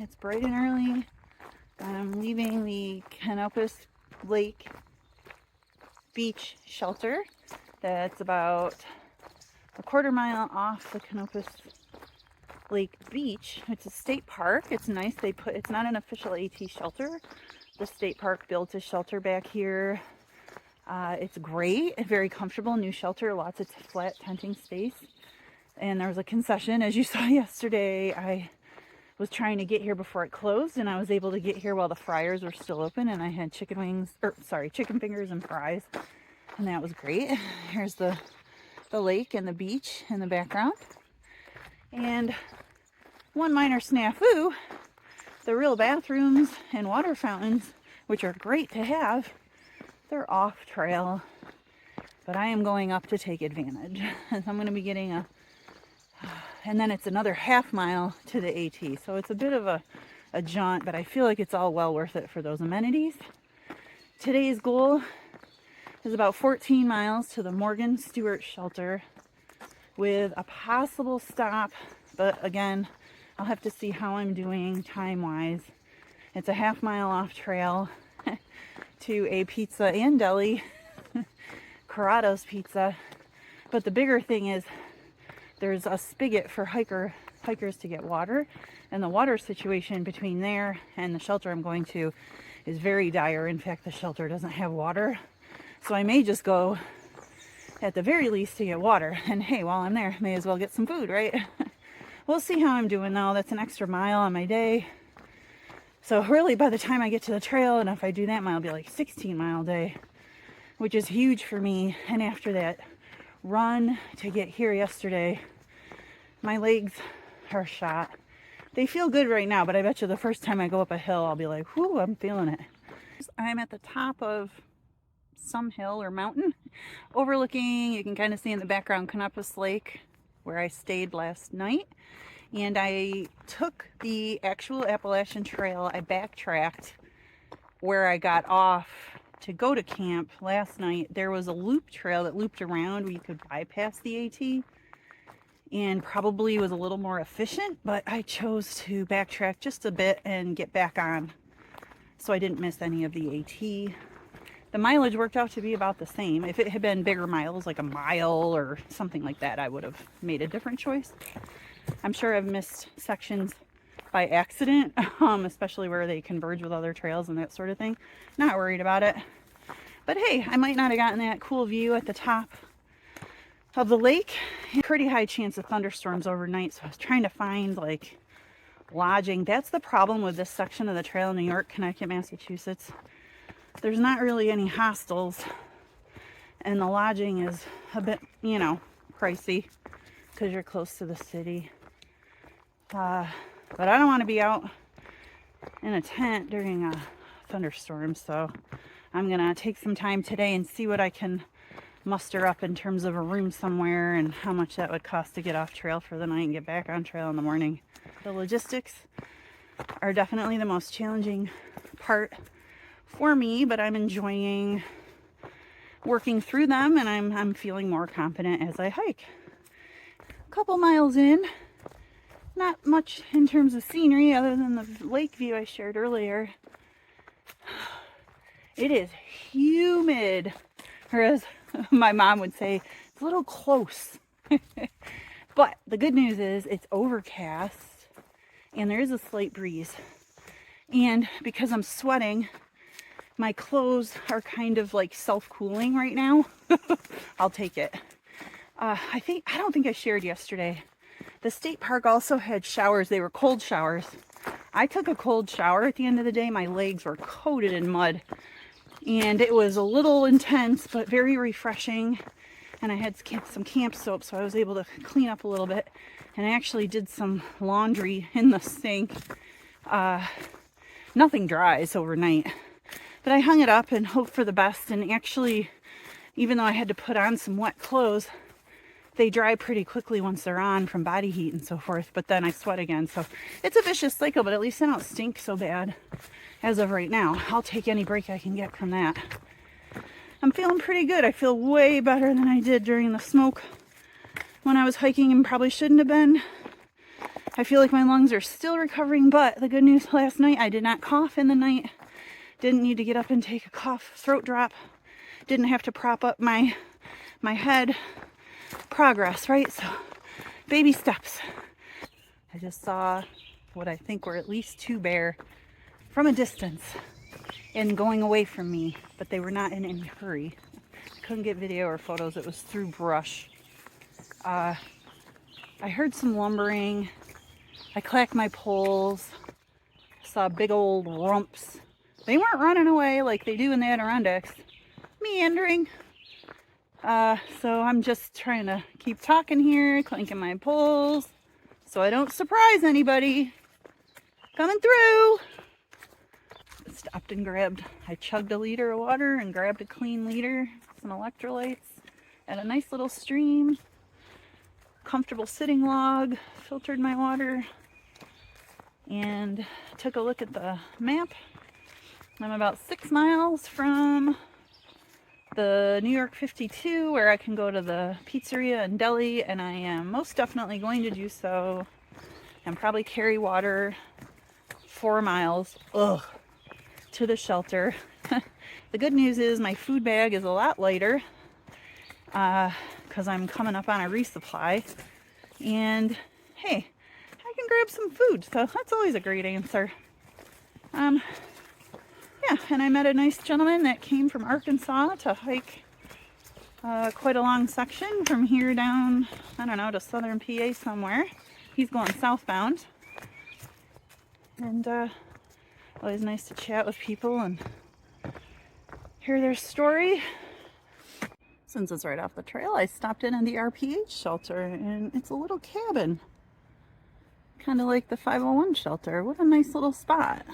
It's bright and early. I'm leaving the Canopus Lake Beach shelter. That's about a quarter mile off the Canopus Lake Beach. It's a state park. It's nice. It's not an official AT shelter. The state park built a shelter back here. It's great, very comfortable, new shelter, lots of flat tenting space. And there was a concession, as you saw yesterday. I was trying to get here before it closed, and I was able to get here while the fryers were still open, and I had chicken fingers and fries, and that was great. Here's the lake and the beach in the background. And one minor snafu, the real bathrooms and water fountains, which are great to have, they're off trail, but I am going up to take advantage. I'm going to be getting and then it's another half mile to the AT. So it's a bit of a jaunt, but I feel like it's all well worth it for those amenities. Today's goal is about 14 miles to the Morgan Stewart shelter with a possible stop, but again, I'll have to see how I'm doing time-wise. It's a half mile off trail to a pizza and deli, Corrado's Pizza. But the bigger thing is there's a spigot for hikers to get water, and the water situation between there and the shelter I'm going to is very dire. In fact, the shelter doesn't have water, so I may just go at the very least to get water, and hey, while I'm there, may as well get some food, right? We'll see how I'm doing though. That's an extra mile on my day. So really, by the time I get to the trail, and if I do that mile, it'll be like 16-mile day, which is huge for me. And after that run to get here yesterday, my legs are shot. They feel good right now, but I bet you the first time I go up a hill, I'll be like, whoo, I'm feeling it. I'm at the top of some hill or mountain overlooking, you can kind of see in the background, Canopus Lake, where I stayed last night. And I took the actual Appalachian Trail. I backtracked where I got off to go to camp last night. There was a loop trail that looped around where you could bypass the AT, and probably was a little more efficient, but I chose to backtrack just a bit and get back on, so I didn't miss any of the AT. The mileage worked out to be about the same. If it had been bigger miles, like a mile or something like that, I would have made a different choice. I'm sure I've missed sections by accident, especially where they converge with other trails and that sort of thing. Not worried about it. But hey, I might not have gotten that cool view at the top of the lake. Pretty high chance of thunderstorms overnight, so I was trying to find like lodging. That's the problem with this section of the trail in New York, Connecticut, Massachusetts. There's not really any hostels, and the lodging is a bit, pricey because you're close to the city. But I don't want to be out in a tent during a thunderstorm, so I'm gonna take some time today and see what I can muster up in terms of a room somewhere and how much that would cost to get off trail for the night and get back on trail in the morning. The logistics are definitely the most challenging part for me, but I'm enjoying working through them, and I'm feeling more confident as I hike. A couple miles in, not much in terms of scenery other than the lake view I shared earlier. It is humid, or as my mom would say, it's a little close. But the good news is it's overcast and there is a slight breeze. And because I'm sweating, my clothes are kind of like self-cooling right now. I'll take it. I don't think I shared yesterday. The state park also had showers. They were cold showers. I took a cold shower at the end of the day. My legs were coated in mud, and it was a little intense, but very refreshing. And I had some camp soap, so I was able to clean up a little bit. And I actually did some laundry in the sink. Nothing dries overnight, but I hung it up and hoped for the best. And actually, even though I had to put on some wet clothes, they dry pretty quickly once they're on from body heat and so forth, but then I sweat again. So it's a vicious cycle, but at least I don't stink so bad as of right now. I'll take any break I can get from that. I'm feeling pretty good. I feel way better than I did during the smoke when I was hiking and probably shouldn't have been. I feel like my lungs are still recovering, but the good news, last night I did not cough in the night. Didn't need to get up and take a throat drop. Didn't have to prop up my head. Progress, right? So baby steps. I just saw what I think were at least 2 bear from a distance and going away from me, but they were not in any hurry. I couldn't get video or photos. It was through brush. I heard some lumbering. I clacked my poles. Saw big old rumps. They weren't running away like they do in the Adirondacks. Meandering. So I'm just trying to keep talking here, clanking my poles, so I don't surprise anybody coming through. Stopped and grabbed, I chugged a liter of water and grabbed a clean liter, some electrolytes, at a nice little stream. Comfortable sitting log, filtered my water, and took a look at the map. I'm about 6 miles from the New York 52, where I can go to the pizzeria and deli, and I am most definitely going to do so and probably carry water 4 miles to the shelter. The good news is my food bag is a lot lighter because I'm coming up on a resupply, and hey, I can grab some food, so that's always a great answer. Yeah, and I met a nice gentleman that came from Arkansas to hike quite a long section from here down, I don't know, to southern PA somewhere. He's going southbound. And always nice to chat with people and hear their story. Since it's right off the trail, I stopped in the RPH shelter, and it's a little cabin. Kind of like the 501 shelter. What a nice little spot.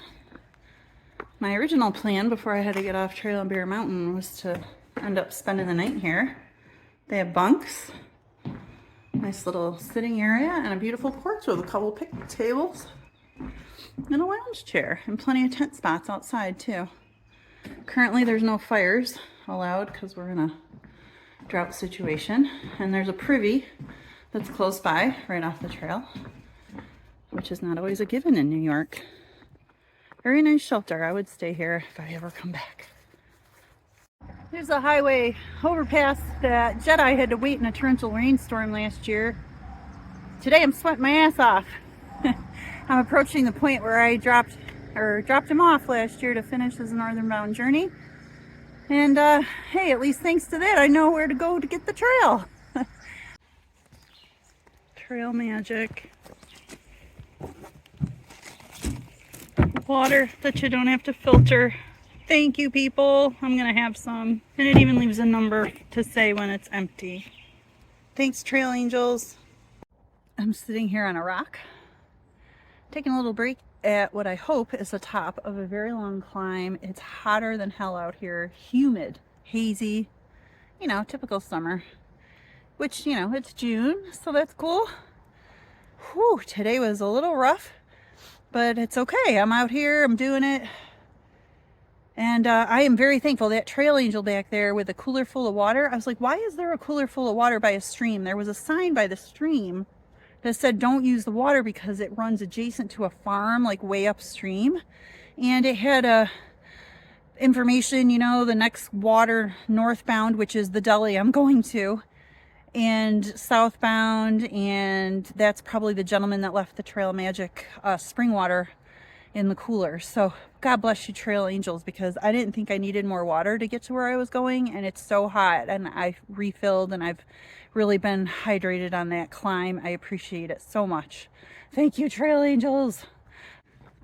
My original plan before I had to get off trail on Bear Mountain was to end up spending the night here. They have bunks, nice little sitting area, and a beautiful porch with a couple picnic tables and a lounge chair, and plenty of tent spots outside too. Currently there's no fires allowed because we're in a drought situation, and there's a privy that's close by right off the trail, which is not always a given in New York. Very nice shelter. I would stay here if I ever come back. There's a highway overpass that Jedi had to wait in a torrential rainstorm last year. Today I'm sweating my ass off. I'm approaching the point where I dropped him off last year to finish his northern-bound journey. And hey, at least thanks to that, I know where to go to get the trail. Trail magic. Water that you don't have to filter. Thank you, people. I'm gonna have some. And it even leaves a number to say when it's empty. Thanks, trail angels. I'm sitting here on a rock, taking a little break at what I hope is the top of a very long climb. It's hotter than hell out here, humid, hazy, you know, typical summer, which, you know, it's June, so that's cool. Whew, today was a little rough, but it's okay. I'm out here, I'm doing it. And I am very thankful. That trail angel back there with a cooler full of water, I was like, why is there a cooler full of water by a stream? There was a sign by the stream that said don't use the water because it runs adjacent to a farm, like way upstream. And it had information, you know, the next water northbound, which is the deli I'm going to, and southbound, and that's probably the gentleman that left the Trail Magic spring water in the cooler. So God bless you, trail angels, because I didn't think I needed more water to get to where I was going, and it's so hot, and I refilled, and I've really been hydrated on that climb. I appreciate it so much. Thank you, trail angels.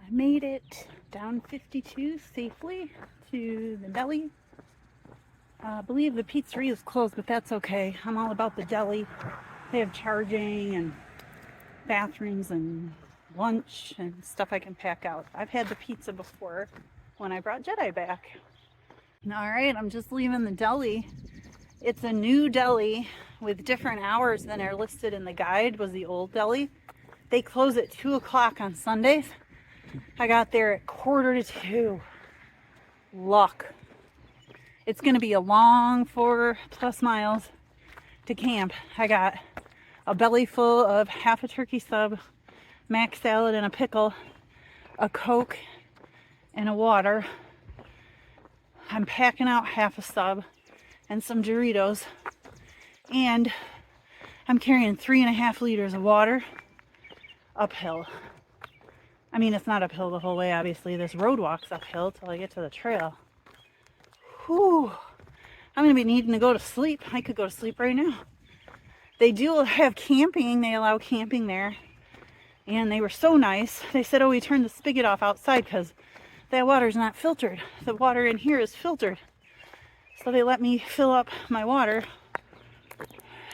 I made it down 52 safely to the deli. I believe the pizzeria is closed, but that's okay. I'm all about the deli. They have charging and bathrooms and lunch and stuff I can pack out. I've had the pizza before when I brought Jedi back. All right, I'm just leaving the deli. It's a new deli with different hours than are listed in the guide. Was the old deli. They close at 2 o'clock on Sundays. I got there at 1:45. Luck. It's going to be a long 4+ miles to camp. I got a belly full of half a turkey sub, mac salad and a pickle, a Coke, and a water. I'm packing out half a sub and some Doritos, and I'm carrying 3.5 liters of water uphill. I mean, it's not uphill the whole way, obviously. This road walk's uphill till I get to the trail. Whew. I'm going to be needing to go to sleep. I could go to sleep right now. They do have camping. They allow camping there. And they were so nice. They said, oh, we turned the spigot off outside because that water's not filtered. The water in here is filtered. So they let me fill up my water.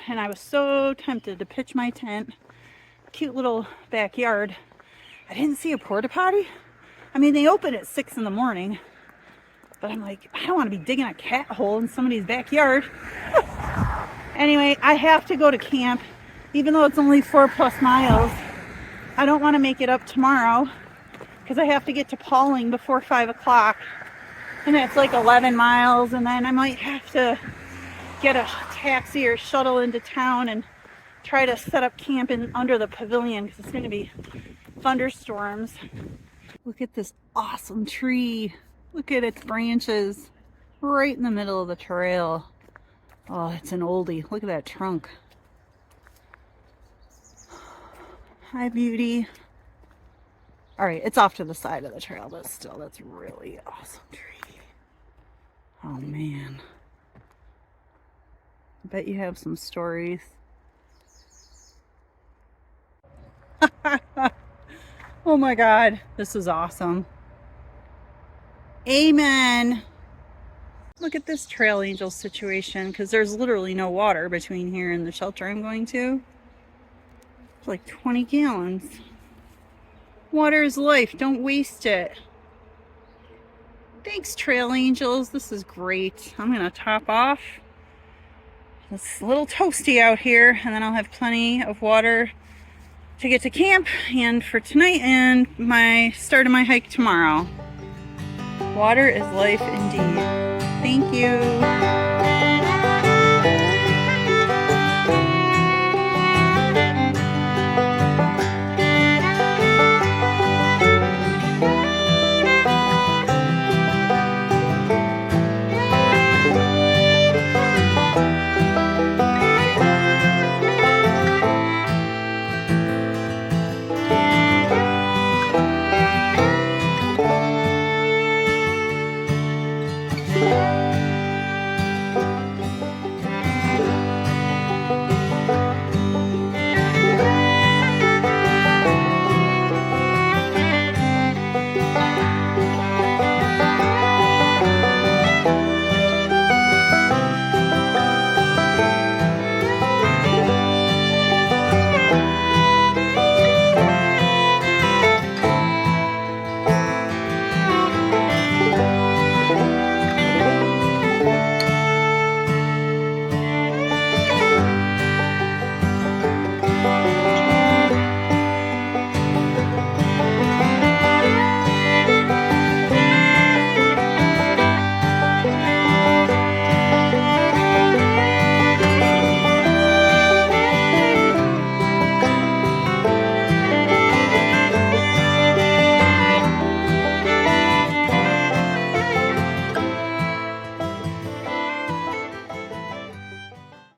And I was so tempted to pitch my tent. Cute little backyard. I didn't see a porta potty. I mean, they open at 6 in the morning. But I'm like, I don't want to be digging a cat hole in somebody's backyard. Anyway, I have to go to camp. Even though it's only 4+ miles. I don't want to make it up tomorrow. Because I have to get to Pauling before 5 o'clock. And it's like 11 miles. And then I might have to get a taxi or shuttle into town and try to set up camp under the pavilion. Because it's going to be thunderstorms. Look at this awesome tree. Look at its branches right in the middle of the trail. Oh, it's an oldie. Look at that trunk. Hi, beauty. All right, it's off to the side of the trail, but still, that's a really awesome tree. Oh, man. I bet you have some stories. Oh my God, this is awesome. Amen. Look at this trail angel situation, because there's literally no water between here and the shelter I'm going to. It's like 20 gallons. Water is life. Don't waste it. Thanks, trail angels. This is great. I'm going to top off. It's a little toasty out here, and then I'll have plenty of water to get to camp and for tonight and my start of my hike tomorrow. Water is life indeed. Thank you.